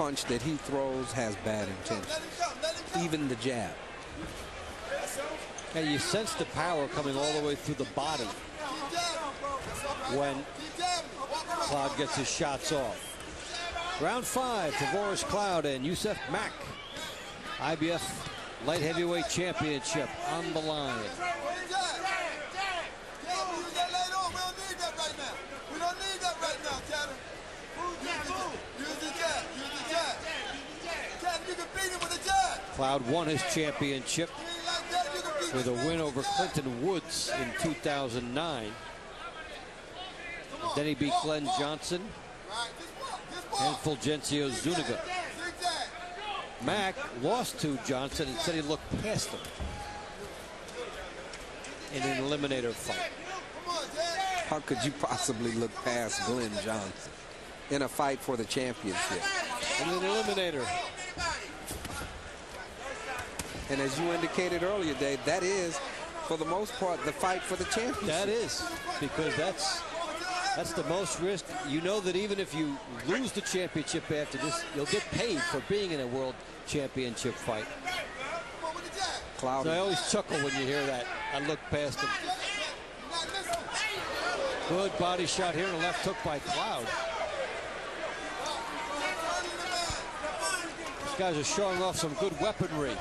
punch that he throws has bad intentions. Even the jab. And you sense the power coming all the way through the body when Cloud gets his shots off. Round 5, Tavoris Cloud and Yusaf Mack. IBF Light Heavyweight Championship on the line. Cloud won his championship with a win over Clinton Woods in 2009. Then he beat Glenn Johnson and Fulgencio Zuniga. Mack lost to Johnson and said he looked past him in an eliminator fight. How could you possibly look past Glenn Johnson in a fight for the championship? In an eliminator. And as you indicated earlier, Dave, that is, for the most part, the fight for the championship. That is, because that's the most risk. You know that even if you lose the championship after this, you'll get paid for being in a world championship fight. Cloud. So I always chuckle when you hear that. I look past him. Good body shot here and a left hook by Cloud. These guys are showing off some good weaponry.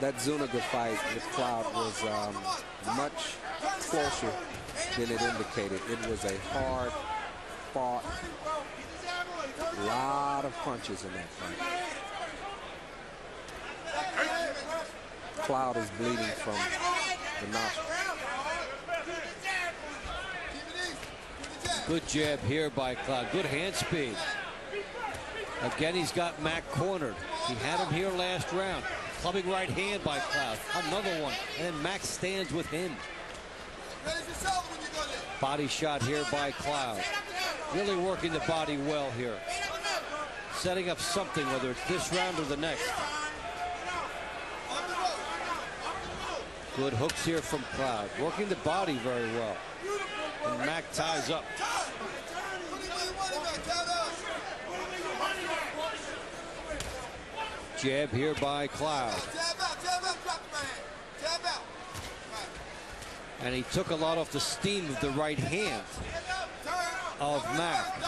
That Zuniga fight with Cloud was much closer than it indicated. It was a hard fought, lot of punches in that fight. Cloud is bleeding from the nostril. Good jab here by Cloud. Good hand speed. Again, he's got Mack cornered. He had him here last round. Clubbing right hand by Cloud. Another one. And then Mack stands with him. Body shot here by Cloud. Really working the body well here. Setting up something, whether it's this round or the next. Good hooks here from Cloud. Working the body very well. And Mack ties up. Jab here by Cloud. And he took a lot off the steam of the right hand of Mack.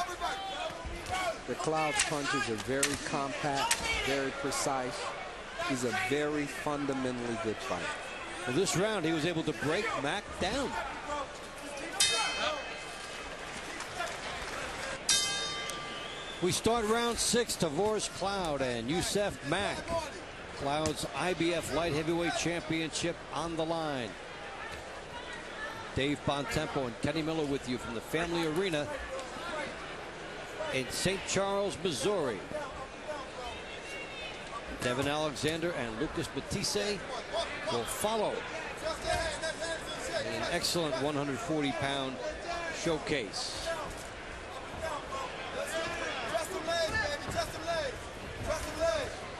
The Cloud's punches are very compact, very precise. He's a very fundamentally good fighter. Well, this round he was able to break Mack down. We start round 6. Tavoris Cloud and Yusaf Mack. Cloud's IBF Light Heavyweight Championship on the line. Dave Bontempo and Kenny Miller with you from the Family Arena in St. Charles, Missouri. Devin Alexander and Lucas Batiste will follow an excellent 140-pound showcase.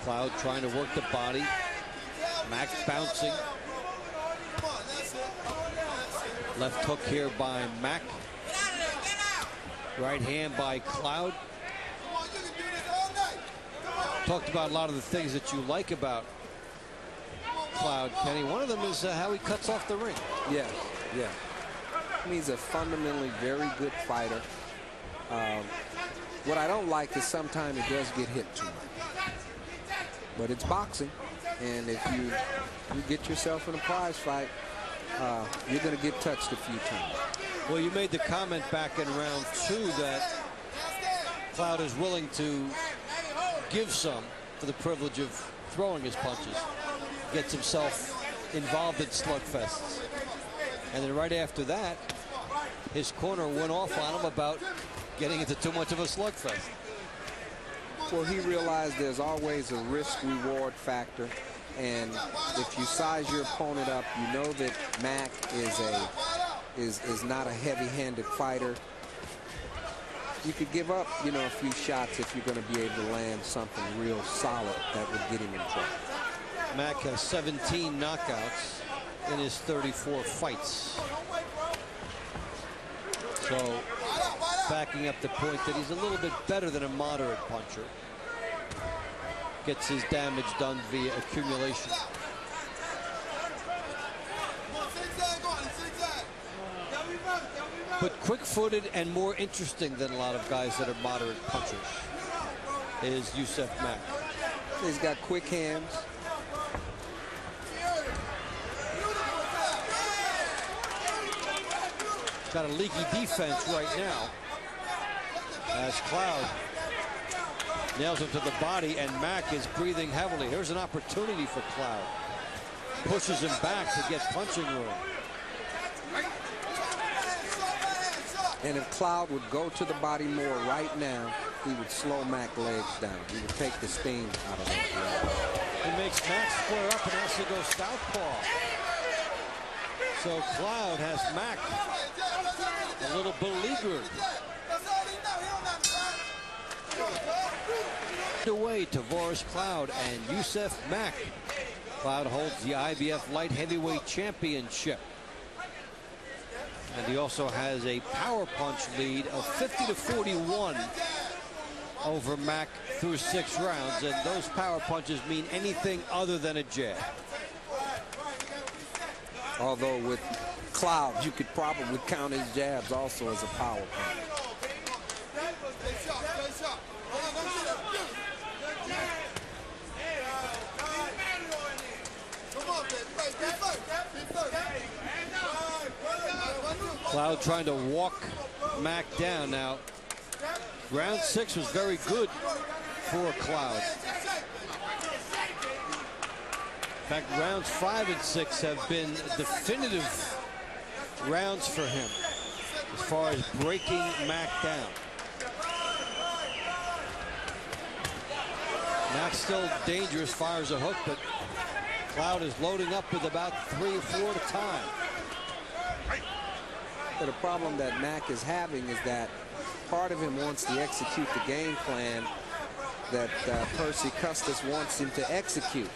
Cloud trying to work the body. Mack bouncing. Left hook here by Mack. Right hand by Cloud. Talked about a lot of the things that you like about Cloud, Kenny. One of them is how he cuts off the ring. Yeah, yeah. He's a fundamentally very good fighter. What I don't like is sometimes he does get hit too much. But it's boxing, and if you get yourself in a prize fight, you're going to get touched a few times. Well, you made the comment back in round 2 that Cloud is willing to give some for the privilege of throwing his punches. Gets himself involved in slugfests. And then right after that, his corner went off on him about getting into too much of a slugfest. Well, he realized there's always a risk-reward factor, and if you size your opponent up, you know that Mack is not a heavy-handed fighter. You could give up, you know, a few shots if you're going to be able to land something real solid that would get him in trouble. Mack has 17 knockouts in his 34 fights. So backing up the point that he's a little bit better than a moderate puncher. Gets his damage done via accumulation. But quick-footed and more interesting than a lot of guys that are moderate punchers is Yusaf Mack. He's got quick hands. Got a leaky defense right now as Cloud nails him to the body, and Mack is breathing heavily. Here's an opportunity for Cloud. Pushes him back to get punching room. And if Cloud would go to the body more right now, he would slow Mack's legs down. He would take the steam out of those. He makes Mack square up and has to go southpaw. So Cloud has Mack a little beleaguered. Away Tavoris, Cloud, and Yusaf Mack. Cloud holds the IBF light heavyweight championship. And he also has a power punch lead of 50-41 over Mack through 6 rounds. And those power punches mean anything other than a jab. Although with Cloud, you could probably count his jabs also as a power punch. Cloud trying to walk Mack down. Now, round 6 was very good for Cloud. In fact, rounds 5 and 6 have been definitive rounds for him as far as breaking Mack down. Mack's still dangerous, fires a hook, but Cloud is loading up with about 3 or 4 at a time. But the problem that Mack is having is that part of him wants to execute the game plan that Percy Custis wants him to execute,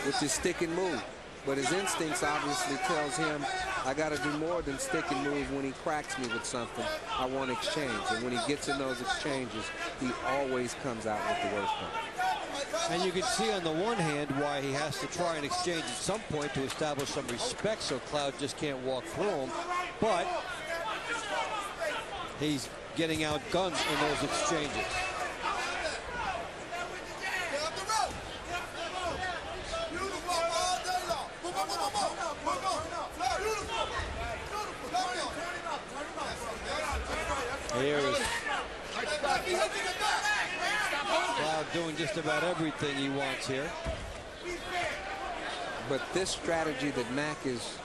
which is stick and move. But his instincts obviously tells him, I got to do more than stick and move. When he cracks me with something, I want exchange. And when he gets in those exchanges, he always comes out with the worst punch. And you can see on the one hand why he has to try and exchange at some point to establish some respect, so Cloud just can't walk through him. But he's getting outgunned in those exchanges. Here is Cloud doing just about everything he wants here. But this strategy that Mack is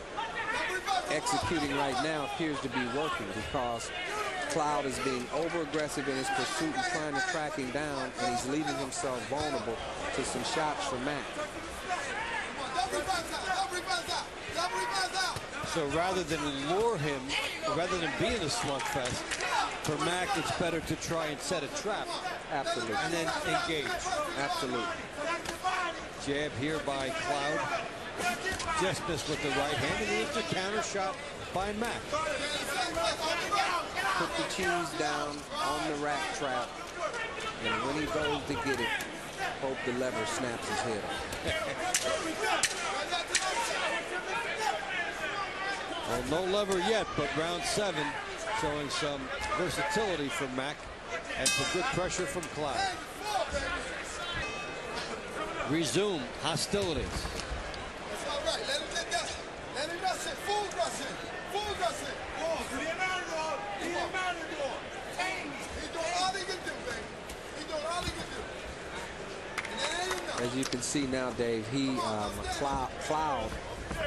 executing right now appears to be working, because Cloud is being over-aggressive in his pursuit and trying to track him down, and he's leaving himself vulnerable to some shots from Mack. So rather than lure him, rather than be in a slugfest, for Mack, it's better to try and set a trap. Absolutely. And then engage. Absolutely. Jab here by Cloud. Just missed with the right hand, and it's a counter shot by Mack. Put the cheese down on the rack trap, and when he goes to get it, hope the lever snaps his head off. Well, no lever yet, but round 7 showing some versatility from Mack and some good pressure from Cloud. Resume hostilities. As you can see now, Dave, Cloud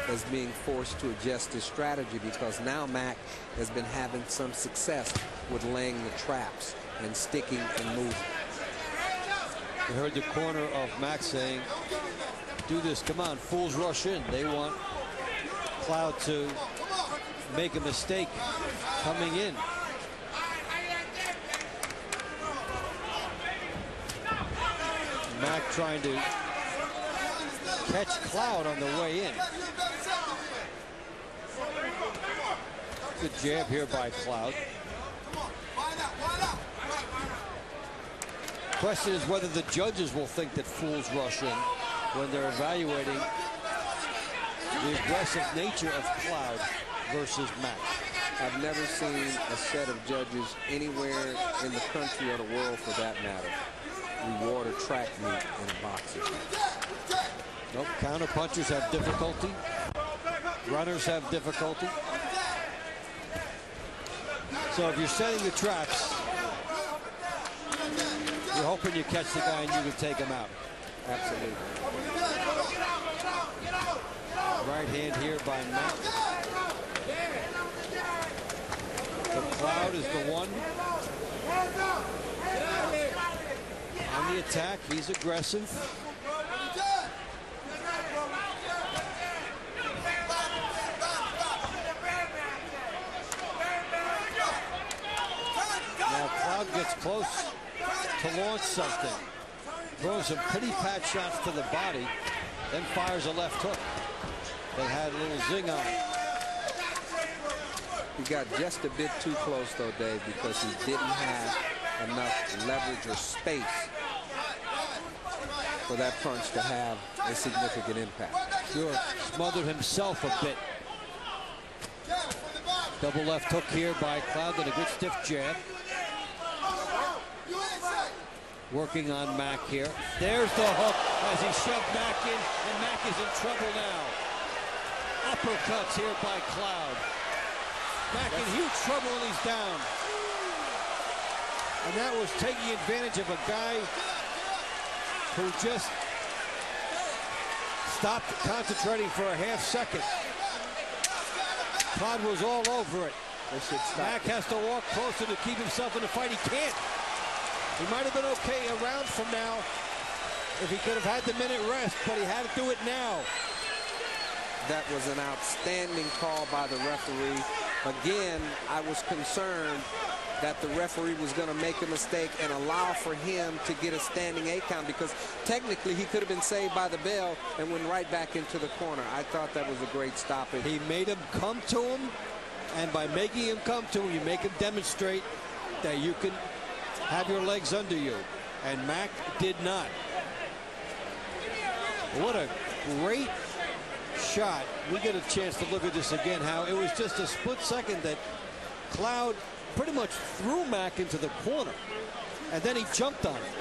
is being forced to adjust his strategy, because now Mack has been having some success with laying the traps and sticking and moving. We heard the corner of Mack saying, do this, come on, fools rush in. They want Cloud to make a mistake coming in. Mack trying to catch Cloud on the way in. Good jab here by Cloud. Question is whether the judges will think that fools rush in when they're evaluating the aggressive nature of Cloud versus Mack. I've never seen a set of judges anywhere in the country or the world, for that matter, reward a track meet in a boxing match. Nope, counter punchers have difficulty. Runners have difficulty. So if you're setting the traps, you're hoping you catch the guy and you can take him out. Absolutely. Right hand here by Mack. The Cloud is the one on the attack. He's aggressive. Now Cloud gets close to launch something. Throws some pretty pat shots to the body, then fires a left hook that had a little zing on it. He got just a bit too close, though, Dave, because he didn't have enough leverage or space for that punch to have a significant impact. Sure, smothered himself a bit. Double left hook here by Cloud and a good stiff jab. Working on Mack here. There's the hook as he shoved Mack in, and Mack is in trouble now. Uppercuts here by Cloud. Mack in huge trouble when he's down. And that was taking advantage of a guy who just stopped concentrating for a half second. Cloud was all over it. Mack has to walk closer to keep himself in the fight. He can't. He might have been okay a round from now if he could have had the minute rest, but he had to do it now. That was an outstanding call by the referee. Again, I was concerned that the referee was going to make a mistake and allow for him to get a standing 8 count, because technically he could have been saved by the bell and went right back into the corner. I thought that was a great stoppage. He made him come to him, and by making him come to him, you make him demonstrate that you can have your legs under you, and Mack did not. What a great shot. We get a chance to look at this again, how it was just a split second that Cloud pretty much threw Mack into the corner, and then he jumped on it.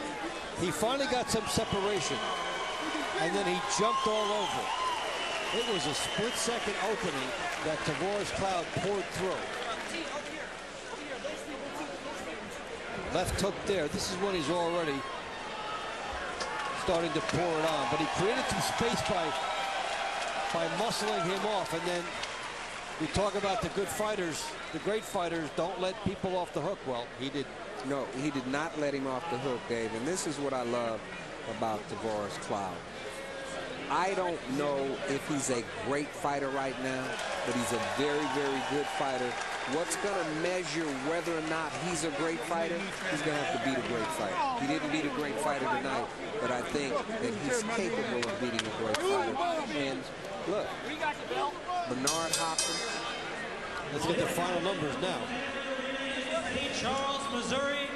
He finally got some separation, and then he jumped all over it. It was a split-second opening that Tavoris Cloud poured through. Left hook there. This is when he's already starting to pour it on. But he created some space by muscling him off. And then we talk about the good fighters. The great fighters don't let people off the hook. Well, he did. No, he did not let him off the hook, Dave. And this is what I love about Tavoris Cloud. I don't know if he's a great fighter right now, but he's a very, very good fighter. What's going to measure whether or not he's a great fighter? He's going to have to beat a great fighter. He didn't beat a great fighter tonight, but I think that he's capable of beating a great fighter. And look, Bernard Hopkins. Let's get the final numbers now. Charles, Missouri.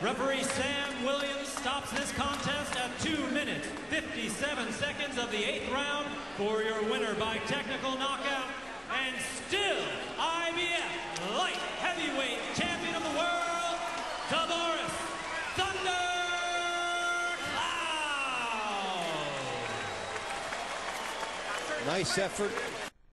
Referee Sam Williams stops this contest at 2 minutes, 57 seconds of the 8th round for your winner by technical knockout, and still IBF light heavyweight champion of the world, Tavoris Thunder Cloud. Nice effort